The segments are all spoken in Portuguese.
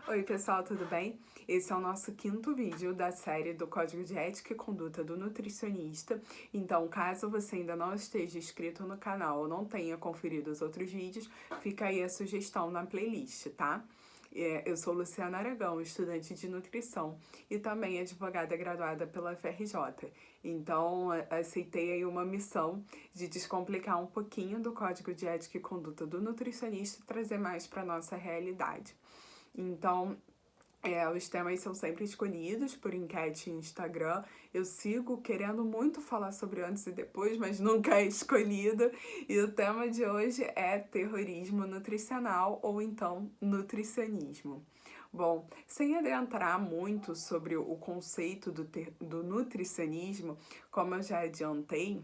Oi pessoal, tudo bem? Esse é o nosso quinto vídeo da série do Código de Ética e Conduta do Nutricionista. Então, caso você ainda não esteja inscrito no canal ou não tenha conferido os outros vídeos, fica aí a sugestão na playlist, tá? Eu sou Luciana Aragão, estudante de nutrição e também advogada graduada pela FRJ. Então, aceitei aí uma missão de descomplicar um pouquinho do Código de Ética e Conduta do Nutricionista e trazer mais para nossa realidade. Então, os temas são sempre escolhidos por enquete em Instagram. Eu sigo querendo muito falar sobre antes e depois, mas nunca é escolhido. E o tema de hoje é terrorismo nutricional ou então nutricionismo. Bom, sem adentrar muito sobre o conceito do nutricionismo, como eu já adiantei,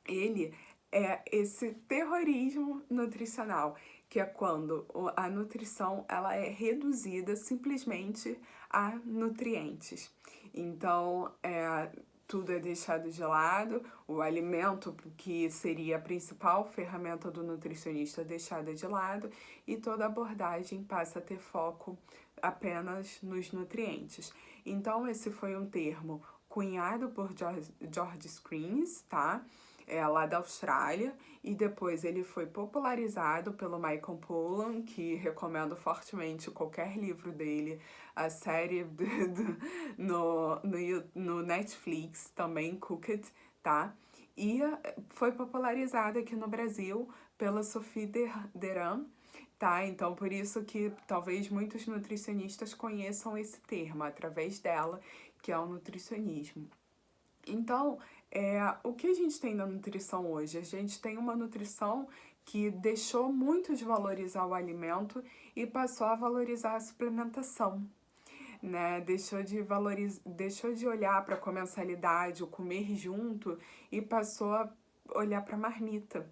ele é esse terrorismo nutricional, que é quando a nutrição ela é reduzida simplesmente a nutrientes. Então, tudo é deixado de lado, o alimento, que seria a principal ferramenta do nutricionista, é deixada de lado, e toda abordagem passa a ter foco apenas nos nutrientes. Então, esse foi um termo cunhado por George Screens, tá? Lá da Austrália, e depois ele foi popularizado pelo Michael Pollan, que recomendo fortemente qualquer livro dele, a série no Netflix também, Cooked, tá? E foi popularizado aqui no Brasil pela Sophie Deran, tá? Então, por isso que talvez muitos nutricionistas conheçam esse termo, através dela, que é o nutricionismo. Então, o que a gente tem na nutrição hoje? A gente tem uma nutrição que deixou muito de valorizar o alimento e passou a valorizar a suplementação, né? Deixou de olhar para a comensalidade, o comer junto, e passou a olhar para a marmita.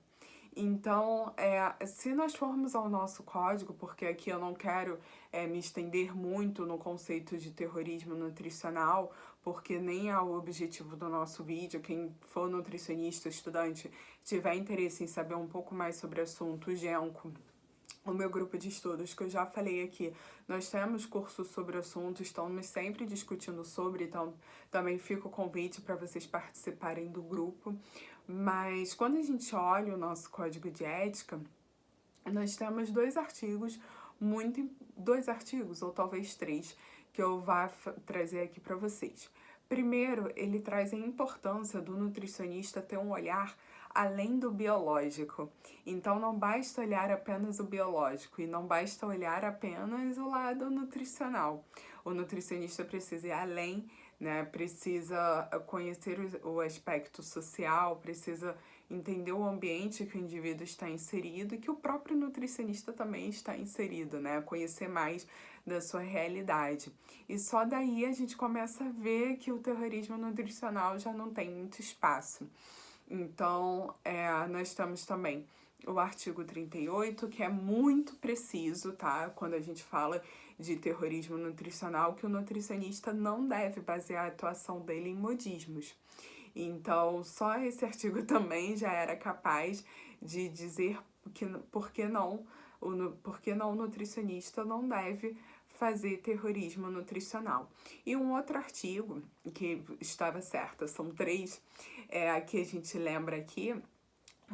Então, se nós formos ao nosso código, porque aqui eu não quero me estender muito no conceito de terrorismo nutricional, porque nem é o objetivo do nosso vídeo. Quem for nutricionista, estudante, tiver interesse em saber um pouco mais sobre o assunto, Genco, o meu grupo de estudos, que eu já falei aqui, nós temos cursos sobre o assunto, estamos sempre discutindo sobre, então também fica o convite para vocês participarem do grupo. Mas quando a gente olha o nosso código de ética, nós temos dois artigos, ou talvez três, que eu vou trazer aqui para vocês. Primeiro, ele traz a importância do nutricionista ter um olhar além do biológico. Então, não basta olhar apenas o biológico e não basta olhar apenas o lado nutricional. O nutricionista precisa ir além, né? Precisa conhecer o aspecto social, precisa entender o ambiente que o indivíduo está inserido e que o próprio nutricionista também está inserido, né? Conhecer mais da sua realidade. E só daí a gente começa a ver que o terrorismo nutricional já não tem muito espaço. Então, nós temos também o artigo 38, que é muito preciso, tá? Quando a gente fala de terrorismo nutricional, que o nutricionista não deve basear a atuação dele em modismos. Então, só esse artigo também já era capaz de dizer por que não o nutricionista não deve fazer terrorismo nutricional. E um outro artigo, que estava certa, são três, que a gente lembra aqui,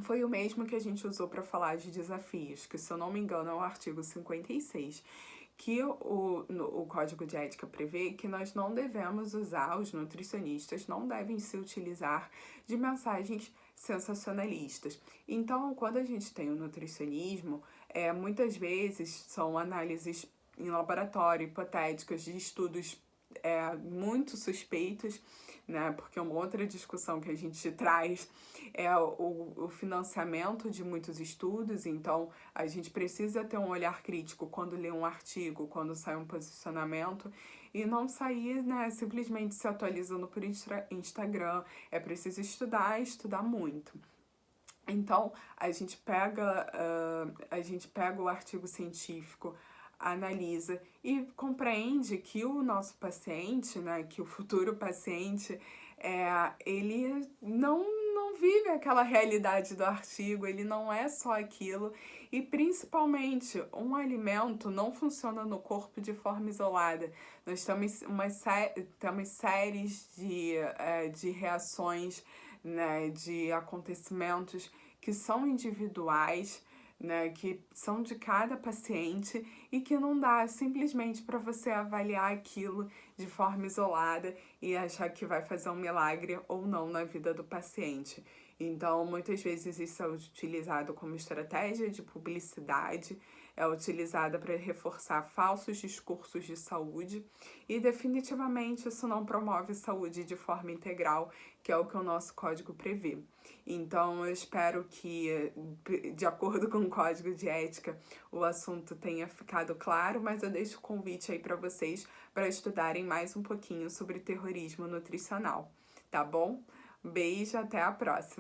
foi o mesmo que a gente usou para falar de desafios, que, se eu não me engano, é o artigo 56, que o Código de Ética prevê que nós não devemos usar, os nutricionistas não devem se utilizar de mensagens sensacionalistas. Então, quando a gente tem o nutricionismo, muitas vezes são análises em laboratório, hipotéticas, de estudos muito suspeitos, né? Porque uma outra discussão que a gente traz é o financiamento de muitos estudos. Então, a gente precisa ter um olhar crítico quando lê um artigo, quando sai um posicionamento, e não sair, né, simplesmente se atualizando por Instagram. É preciso estudar muito. Então, a gente pega o artigo científico, analisa e compreende que o nosso paciente, né, que o futuro paciente, ele não não vive aquela realidade do artigo, ele não é só aquilo. E principalmente, um alimento não funciona no corpo de forma isolada. Nós temos séries de reações, né, de acontecimentos que são individuais, né, que são de cada paciente e que não dá simplesmente para você avaliar aquilo de forma isolada e achar que vai fazer um milagre ou não na vida do paciente. Então, muitas vezes isso é utilizado como estratégia de publicidade, é utilizada para reforçar falsos discursos de saúde e definitivamente isso não promove saúde de forma integral, que é o que o nosso código prevê. Então, eu espero que, de acordo com o código de ética, o assunto tenha ficado claro, mas eu deixo o convite aí para vocês para estudarem mais um pouquinho sobre terrorismo nutricional, tá bom? Beijo, até a próxima!